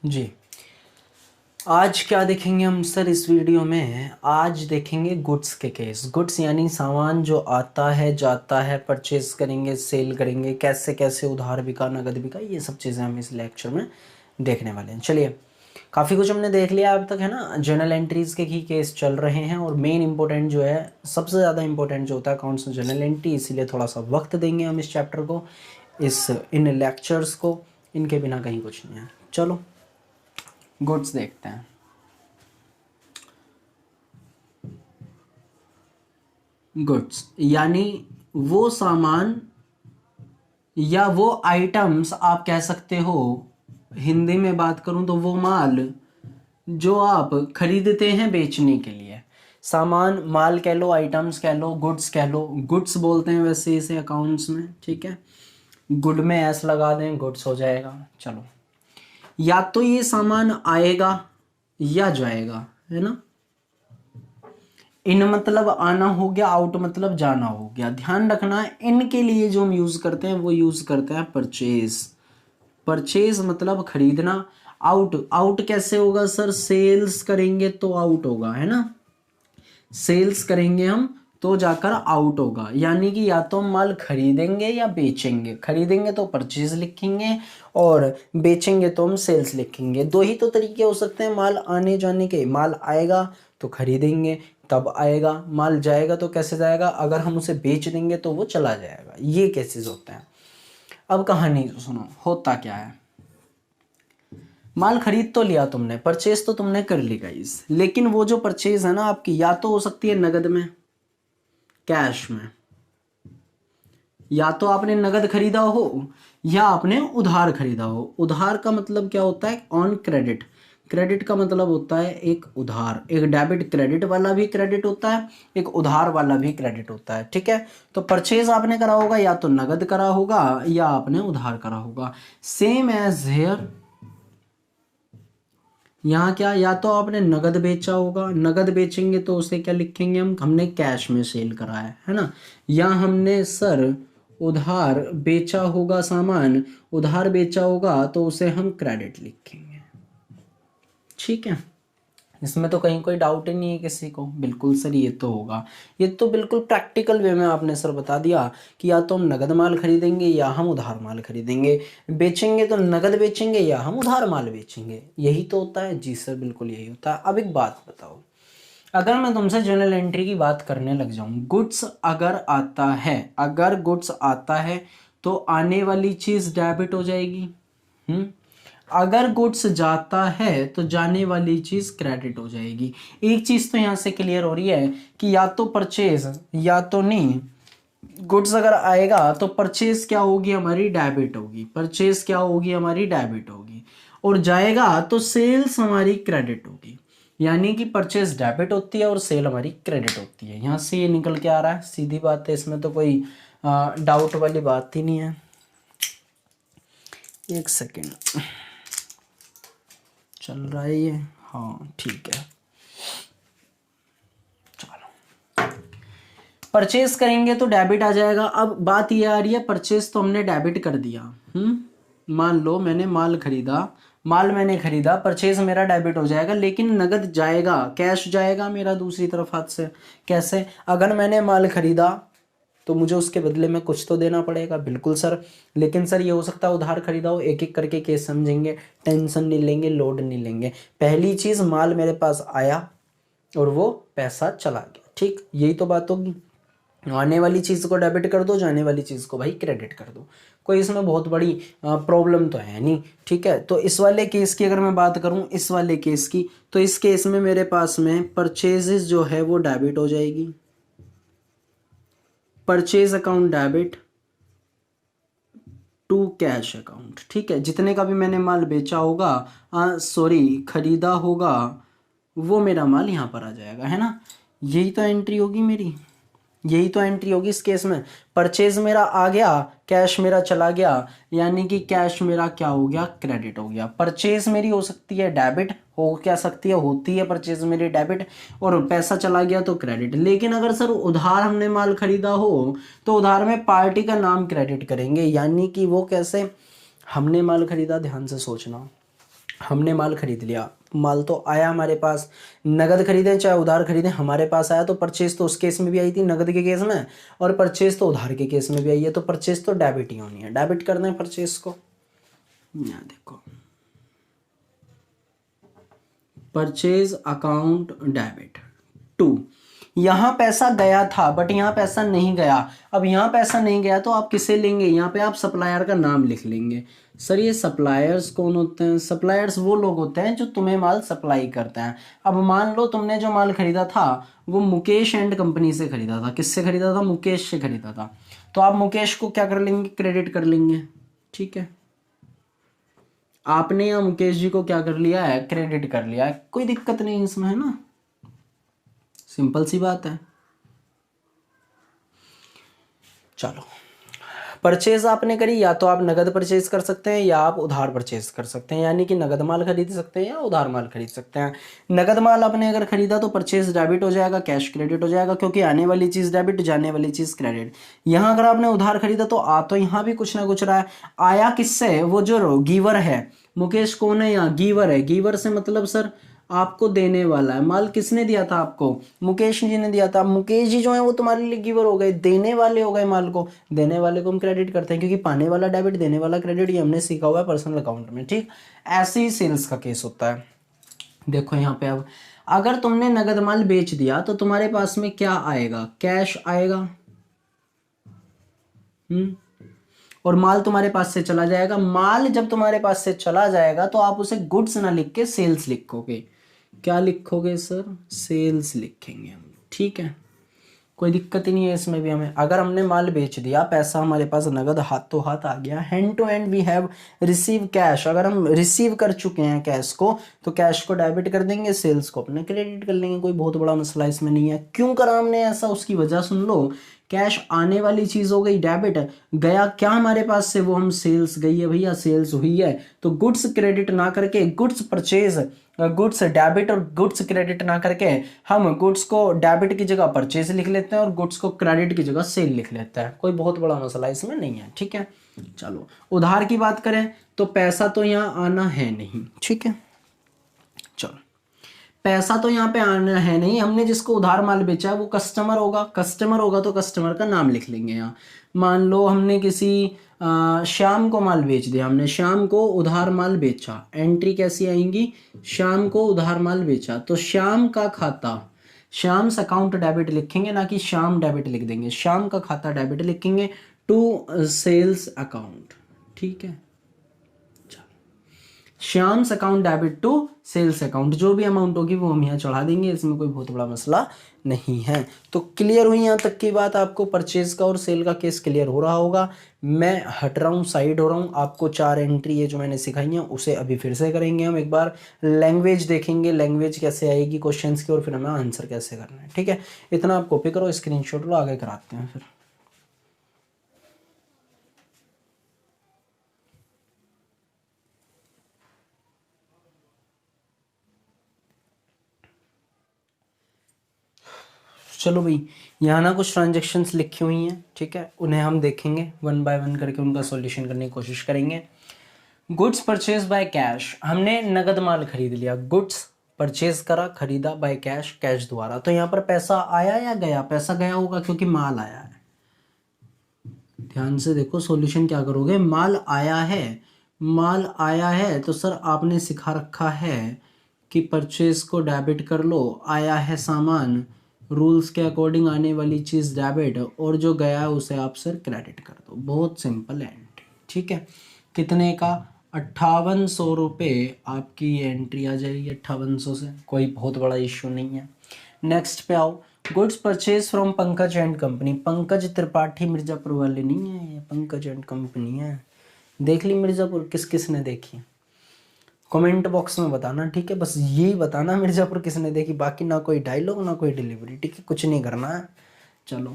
जी। आज क्या देखेंगे हम सर इस वीडियो में? आज देखेंगे गुड्स के केस। गुड्स यानी सामान जो आता है जाता है, परचेज करेंगे, सेल करेंगे, कैसे कैसे उधार बिका, नगद बिका, ये सब चीज़ें हम इस लेक्चर में देखने वाले हैं। चलिए, काफ़ी कुछ हमने देख लिया अब तक, है ना। जर्नल एंट्रीज़ के ही केस चल रहे हैं और मेन इंपॉर्टेंट जो है, सबसे ज़्यादा इंपॉर्टेंट जो होता है अकाउंट्स में जर्नल एंट्री, इसीलिए थोड़ा सा वक्त देंगे हम इस चैप्टर को, इन लेक्चर्स को। इनके बिना कहीं कुछ नहीं है। चलो गुड्स देखते हैं। गुड्स यानी वो सामान या वो आइटम्स, आप कह सकते हो, हिंदी में बात करूं तो वो माल जो आप खरीदते हैं बेचने के लिए। सामान, माल कह लो, आइटम्स कह लो, गुड्स कह लो। गुड्स बोलते हैं वैसे इसे अकाउंट्स में, ठीक है। गुड में एस लगा दें, गुड्स हो जाएगा। चलो, या तो ये सामान आएगा या जाएगा, है ना। इन मतलब आना हो गया, आउट मतलब जाना हो गया। ध्यान रखना, इनके लिए जो हम यूज करते हैं वो यूज करते हैं परचेज। परचेज मतलब खरीदना। आउट, आउट कैसे होगा सर? सेल्स करेंगे तो आउट होगा, है ना। सेल्स करेंगे हम तो जाकर आउट होगा। यानी कि या तो हम माल खरीदेंगे या बेचेंगे। खरीदेंगे तो परचेज लिखेंगे और बेचेंगे तो हम सेल्स लिखेंगे। दो ही तो तरीके हो सकते हैं माल आने जाने के। माल आएगा तो खरीदेंगे, तब आएगा। माल जाएगा तो कैसे जाएगा? अगर हम उसे बेच देंगे तो वो चला जाएगा। ये केसेस होते हैं। अब कहानी सुनो, होता क्या है। माल खरीद तो लिया तुमने, परचेज तो तुमने कर ली गाइस, लेकिन वो जो परचेज है ना आपकी, या तो हो सकती है नगद में, कैश में। या तो आपने नगद खरीदा हो या आपने उधार खरीदा हो। उधार का मतलब क्या होता है? On credit. क्रेडिट का मतलब होता है एक उधार। एक डेबिट क्रेडिट वाला भी क्रेडिट होता है, एक उधार वाला भी क्रेडिट होता है, ठीक है। तो परचेज आपने करा होगा, या तो नगद करा होगा या आपने उधार करा होगा। सेम एज हेयर, यहाँ क्या, या तो आपने नगद बेचा होगा। नगद बेचेंगे तो उसे क्या लिखेंगे हम? हमने कैश में सेल करा है ना। या हमने सर उधार बेचा होगा सामान, उधार बेचा होगा तो उसे हम क्रेडिट लिखेंगे, ठीक है। इसमें तो कहीं कोई डाउट ही नहीं है किसी को। बिल्कुल सर, ये तो होगा। ये तो बिल्कुल प्रैक्टिकल वे में आपने सर बता दिया कि या तो हम नगद माल खरीदेंगे या हम उधार माल खरीदेंगे। बेचेंगे तो नगद बेचेंगे या हम उधार माल बेचेंगे। यही तो होता है। जी सर, बिल्कुल यही होता है। अब एक बात बताओ, अगर मैं तुमसे जर्नल एंट्री की बात करने लग जाऊं, गुड्स अगर आता है, अगर गुड्स आता है तो आने वाली चीज डेबिट हो जाएगी। अगर गुड्स जाता है तो जाने वाली चीज क्रेडिट हो जाएगी। एक चीज तो यहां से क्लियर हो रही है कि या तो परचेज या तो नहीं। गुड्स अगर आएगा तो परचेज क्या होगी हमारी? डेबिट होगी। परचेज क्या होगी हमारी? डेबिट होगी। और जाएगा तो सेल्स हमारी क्रेडिट होगी। यानी कि परचेज डेबिट होती है और सेल हमारी क्रेडिट होती है। यहां से ये निकल के आ रहा है, सीधी बात है। इसमें तो कोई डाउट वाली बात ही नहीं है। एक सेकेंड, चल रहा है ये? हाँ ठीक है। चलो, परचेज करेंगे तो डेबिट आ जाएगा। अब बात ये आ रही है, परचेज तो हमने डेबिट कर दिया। मान लो मैंने माल खरीदा, माल मैंने खरीदा, परचेज मेरा डेबिट हो जाएगा, लेकिन नगद जाएगा, कैश जाएगा मेरा दूसरी तरफ हाथ से। कैसे? अगर मैंने माल खरीदा तो मुझे उसके बदले में कुछ तो देना पड़ेगा। बिल्कुल सर, लेकिन सर ये हो सकता है उधार खरीदा हो। एक एक करके केस समझेंगे, टेंशन नहीं लेंगे, लोड नहीं लेंगे। पहली चीज, माल मेरे पास आया और वो पैसा चला गया, ठीक। यही तो बात होगी। आने वाली चीज को डेबिट कर दो, जाने वाली चीज को भाई क्रेडिट कर दो। कोई इसमें बहुत बड़ी प्रॉब्लम तो है नहीं, ठीक है। तो इस वाले केस की अगर मैं बात करूं, इस वाले केस की, तो इस केस में मेरे पास में परचेजेस जो है वो डेबिट हो जाएगी। Purchase account debit to cash account, ठीक है। जितने का भी मैंने माल बेचा होगा, सॉरी खरीदा होगा, वो मेरा माल यहाँ पर आ जाएगा, है ना। यही तो एंट्री होगी मेरी, यही तो एंट्री होगी इस केस में। परचेज मेरा आ गया, कैश मेरा चला गया, यानी कि कैश मेरा क्या हो गया? क्रेडिट हो गया। परचेज मेरी हो सकती है डेबिट, हो क्या सकती है? होती है परचेज मेरी डेबिट, और पैसा चला गया तो क्रेडिट। लेकिन अगर सर उधार हमने माल खरीदा हो तो उधार में पार्टी का नाम क्रेडिट करेंगे। यानी कि वो कैसे? हमने माल खरीदा, ध्यान से सोचना, हमने माल खरीद लिया, माल तो आया हमारे पास, नगद खरीदें चाहे उधार खरीदें हमारे पास आया, तो परचेज तो उस केस में भी आई थी नगद के केस में, और परचेज तो उधार के केस में भी आई है, तो परचेज तो डेबिट ही होनी है। डेबिट कर दें परचेज को, यहाँ देखो परचेज अकाउंट डेबिट टू। यहाँ पैसा गया था बट यहाँ पैसा नहीं गया। अब यहाँ पैसा नहीं गया तो आप किसे लेंगे, यहाँ पे आप सप्लायर का नाम लिख लेंगे। सर ये सप्लायर्स कौन होते हैं? सप्लायर्स वो लोग होते हैं जो तुम्हें माल सप्लाई करते हैं। अब मान लो तुमने जो माल खरीदा था वो मुकेश एंड कंपनी से खरीदा था। किससे खरीदा था? मुकेश से खरीदा था। तो आप मुकेश को क्या कर लेंगे? क्रेडिट कर लेंगे। ठीक है, आपने या मुकेश जी को क्या कर लिया है? क्रेडिट कर लिया है। कोई दिक्कत नहीं इसमें, है ना, सिंपल सी बात है। चलो, परचेज आपने करी, या तो आप नगद परचेज कर सकते हैं या आप उधार परचेज कर सकते हैं, यानी कि नगद माल खरीद सकते हैं या उधार माल खरीद सकते हैं। नगद माल आपने अगर खरीदा तो परचेज डेबिट हो जाएगा, कैश क्रेडिट हो जाएगा, क्योंकि आने वाली चीज डेबिट, जाने वाली चीज क्रेडिट। यहाँ अगर आपने उधार खरीदा तो आ तो यहाँ भी कुछ ना कुछ रहा है। आया किससे? वो जो गिवर है, मुकेश कौन है यहाँ? गिवर है। गिवर से मतलब सर आपको देने वाला है। माल किसने दिया था आपको? मुकेश जी ने दिया था। मुकेश जी जो है वो तुम्हारे लिए गिवर हो गए, देने वाले हो गए माल को। देने वाले को हम क्रेडिट करते हैं, क्योंकि पाने वाला डेबिट, देने वाला क्रेडिट, ये हमने सीखा हुआ है पर्सनल अकाउंट में। ठीक, ऐसे ही सेल्स का केस होता है। देखो यहाँ पे, अब अगर तुमने नगद माल बेच दिया तो तुम्हारे पास में क्या आएगा? कैश आएगा। और माल तुम्हारे पास से चला जाएगा। माल जब तुम्हारे पास से चला जाएगा तो आप उसे गुड्स ना लिख के सेल्स लिखोगे। क्या लिखोगे सर? सेल्स लिखेंगे हम। ठीक है, कोई दिक्कत ही नहीं है इसमें भी हमें। अगर हमने माल बेच दिया, पैसा हमारे पास नगद हाथों हाथ आ गया, hand to hand we have receive cash, अगर हम रिसीव कर चुके हैं कैश को, तो कैश को डेबिट कर देंगे, सेल्स को अपने क्रेडिट कर लेंगे। कोई बहुत बड़ा मसला इसमें नहीं है। क्यों करा हमने ऐसा, उसकी वजह सुन लो। कैश आने वाली चीज हो गई डेबिट, गया क्या हमारे पास से? वो हम सेल्स गई है भैया, सेल्स हुई है, तो गुड्स क्रेडिट ना करके गुड्स परचेज, गुड्स डेबिट और गुड्स क्रेडिट ना करके हम गुड्स को डेबिट की जगह परचेज लिख लेते हैं और गुड्स को क्रेडिट की जगह सेल लिख लेते हैं। कोई बहुत बड़ा मसला इसमें नहीं है। ठीक है, चलो उधार की बात करें तो पैसा तो यहाँ आना है नहीं। ठीक है, चलो पैसा तो यहाँ पे आना है नहीं। हमने जिसको उधार माल बेचा है वो कस्टमर होगा। कस्टमर होगा तो कस्टमर का नाम लिख लेंगे यहाँ। मान लो हमने किसी श्याम को माल बेच दिया, हमने श्याम को उधार माल बेचा। एंट्री कैसी आएंगी? श्याम को उधार माल बेचा, तो श्याम का खाता, श्याम्स अकाउंट डेबिट लिखेंगे, ना कि श्याम डेबिट लिख देंगे। श्याम का खाता डेबिट लिखेंगे टू सेल्स अकाउंट। ठीक है, Shyam's account debit to sales account. जो भी अमाउंट होगी वो हम यहाँ चढ़ा देंगे, इसमें कोई बहुत बड़ा मसला नहीं है। तो क्लियर हुई यहाँ तक की बात? आपको परचेज का और सेल का केस क्लियर हो रहा होगा। मैं हट रहा हूँ, साइड हो रहा हूँ। आपको 4 एंट्री ये जो मैंने सिखाई हैं उसे अभी फिर से करेंगे हम। एक बार लैंग्वेज देखेंगे, लैंग्वेज कैसे आएगी क्वेश्चंस की, और फिर हमें आंसर कैसे करना है। ठीक है, इतना आप कॉपी करो, स्क्रीनशॉट लो, आगे कराते हैं फिर। चलो भाई, यहाँ ना कुछ ट्रांजेक्शन्स लिखी हुई हैं। ठीक है, उन्हें हम देखेंगे वन बाय वन करके, उनका सॉल्यूशन करने की कोशिश करेंगे। गुड्स परचेज बाय कैश, हमने नगद माल खरीद लिया। गुड्स परचेज करा, खरीदा बाय कैश, कैश द्वारा। तो यहाँ पर पैसा आया या गया? पैसा गया होगा क्योंकि माल आया है। ध्यान से देखो, सॉल्यूशन क्या करोगे? माल आया है, माल आया है तो सर आपने सिखा रखा है कि परचेज को डेबिट कर लो। आया है सामान, रूल्स के अकॉर्डिंग आने वाली चीज़ डेबिट, और जो गया है उसे आप सर क्रेडिट कर दो। बहुत सिंपल एंट्री। ठीक है, कितने का? 5800 रुपये आपकी ये एंट्री आ जाएगी। 5800 से कोई बहुत बड़ा इश्यू नहीं है। नेक्स्ट पे आओ। Goods purchase from Pankaj and company. Pankaj Tripathi Mirzapur वाले नहीं है, ये पंकज एंड कंपनी है। देख ली मिर्जापुर? किस किस ने देखी? कमेंट बॉक्स में बताना। ठीक है, बस यही बताना मिर्जापुर किसने देखी, बाकी ना कोई डायलॉग ना कोई डिलीवरी। ठीक है, कुछ नहीं करना है। चलो,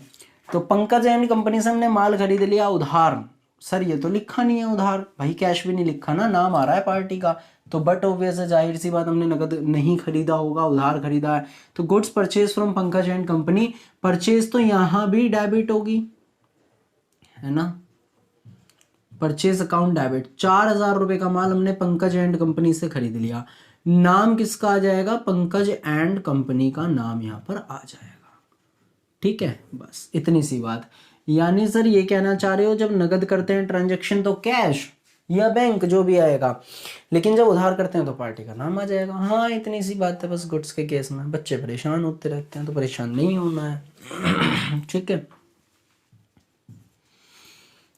तो पंकज एंड कंपनी से हमने माल खरीद लिया उधार। सर ये तो लिखा नहीं है उधार, भाई कैश भी नहीं लिखा ना, नाम आ रहा है पार्टी का। तो बट ऑब्वियस है, जाहिर सी बात, हमने नगद नहीं खरीदा होगा, उधार खरीदा है। तो goods purchase from Pankaj and company, purchase तो यहाँ भी डेबिट होगी, है ना। परचेज अकाउंट डेबिट, 4,000 रुपये का माल हमने पंकज एंड कंपनी से खरीद लिया, नाम किसका आ जाएगा, पंकज एंड कंपनी का नाम यहाँ पर आ जाएगा। ठीक है, बस इतनी सी बात। यानी सर ये कहना चाह रहे हो जब नगद करते हैं ट्रांजैक्शन तो कैश या बैंक जो भी आएगा, लेकिन जब उधार करते हैं तो पार्टी का नाम आ जाएगा। हाँ इतनी सी बात है बस। गुड्स के केस में बच्चे परेशान होते रहते हैं, तो परेशान नहीं होना है। ठीक है,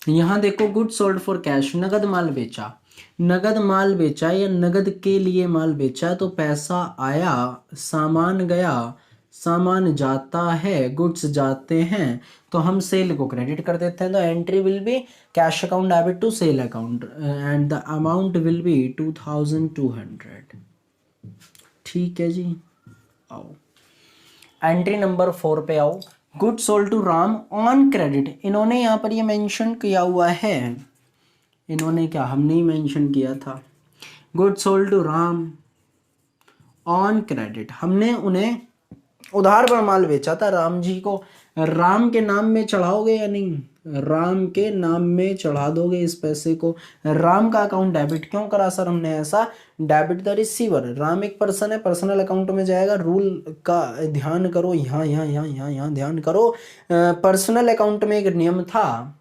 यहाँ देखो गुड्स सोल्ड फॉर कैश, नगद माल बेचा, नगद माल बेचा या नगद के लिए माल बेचा, तो पैसा आया, सामान गया, सामान जाता है, गुड्स जाते हैं, तो हम सेल को क्रेडिट कर देते हैं। तो entry will be cash account debit to sale account and the amount will be 2200। ठीक है जी, आओ एंट्री नंबर 4 पे आओ। Good sold to Ram on credit, इन्होंने यहाँ पर ये मेंशन किया हुआ है, इन्होंने क्या, हमने ही मेंशन किया था। Good sold to Ram on credit, हमने उन्हें उधार पर माल बेचा था राम जी को। राम के नाम में चढ़ाओगे या नहीं, राम के नाम में चढ़ा दोगे इस पैसे को। राम का अकाउंट डेबिट क्यों करा सर हमने ऐसा, डेबिट द रिसीवर, राम एक पर्सन है, पर्सनल अकाउंट में जाएगा। रूल का ध्यान करो, यहाँ यहाँ यहाँ यहाँ यहाँ ध्यान करो। पर्सनल अकाउंट में एक नियम था,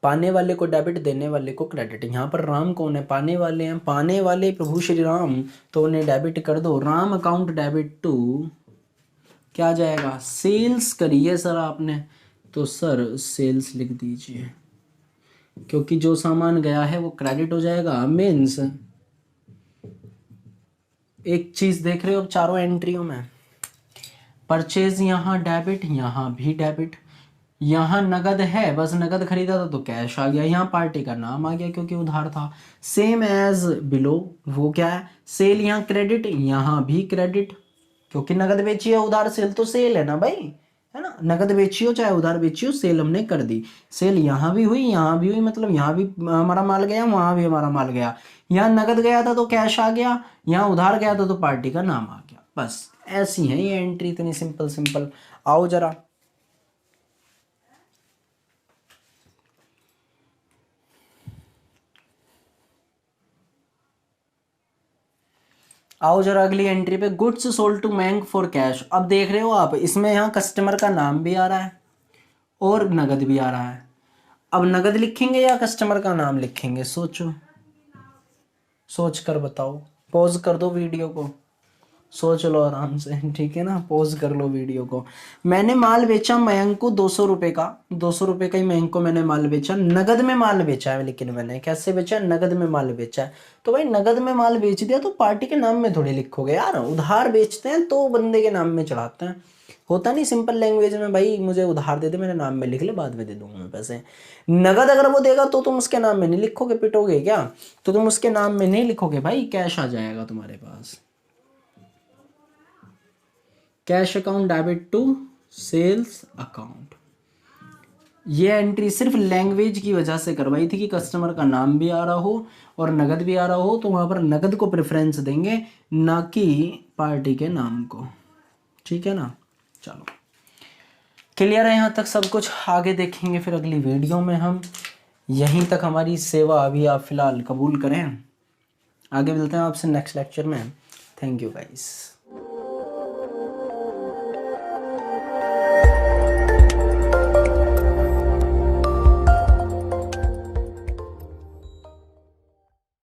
पाने वाले को डेबिट, देने वाले को क्रेडिट। यहाँ पर राम कौन है, पाने वाले हैं, पाने वाले प्रभु श्री राम, तो उन्हें डेबिट कर दो। राम अकाउंट डेबिट टू क्या जाएगा, सेल्स करिए सर आपने, तो सर सेल्स लिख दीजिए, क्योंकि जो सामान गया है वो क्रेडिट हो जाएगा। मीन्स एक चीज देख रहे हो अब चारों एंट्रियों में, परचेज यहाँ डेबिट, यहाँ भी डेबिट, यहाँ नगद है, बस नगद खरीदा था तो कैश आ गया, यहाँ पार्टी का नाम आ गया क्योंकि उधार था। सेम एज बिलो, वो क्या है, सेल, यहाँ क्रेडिट, यहाँ भी क्रेडिट, क्योंकि नगद बेची है, उधार सेल तो सेल है ना भाई, है ना। नगद बेची हो चाहे उधार बेची हो, सेल हमने कर दी। सेल यहाँ भी हुई, यहाँ भी हुई, मतलब यहाँ भी हमारा माल गया, वहाँ भी हमारा माल गया। यहाँ नगद गया था तो कैश आ गया, यहाँ उधार गया था तो पार्टी का नाम आ गया। बस ऐसी है ये एंट्री, इतनी सिंपल सिंपल। आओ जरा, आओ जरा अगली एंट्री पे। Goods sold to bank for cash. अब देख रहे हो आप, इसमें यहाँ कस्टमर का नाम भी आ रहा है और नगद भी आ रहा है। अब नगद लिखेंगे या कस्टमर का नाम लिखेंगे, सोचो, सोच कर बताओ। पॉज कर दो वीडियो को, सोच लो आराम से, ठीक है ना, पॉज कर लो वीडियो को। मैंने माल बेचा मयंक को 200 रुपये का, 200 रुपये का ही मयंक को मैंने माल बेचा, नगद में माल बेचा है, लेकिन मैंने कैसे बेचा, नगद में माल बेचा है। तो भाई नगद में माल बेच दिया तो पार्टी के नाम में थोड़ी लिखोगे यार, उधार बेचते हैं तो बंदे के नाम में चढ़ाते हैं, होता नहीं सिंपल लैंग्वेज में, भाई मुझे उधार दे दे, मेरे नाम में लिख ले, बाद में दे दूंगा मैं पैसे। नगद अगर वो देगा तो तुम उसके नाम में नहीं लिखोगे, पिटोगे क्या, तो तुम उसके नाम में नहीं लिखोगे भाई, कैश आ जाएगा तुम्हारे पास। Cash account debit to sales account. ये एंट्री सिर्फ लैंग्वेज की वजह से करवाई थी कि कस्टमर का नाम भी आ रहा हो और नगद भी आ रहा हो, तो वहाँ पर नगद को प्रेफरेंस देंगे, ना कि पार्टी के नाम को। ठीक है ना, चलो क्लियर है यहाँ तक सब कुछ। आगे देखेंगे फिर अगली वीडियो में हम। यहीं तक हमारी सेवा अभी आप फिलहाल कबूल करें, आगे मिलते हैं आपसे नेक्स्ट लेक्चर में। Thank you guys.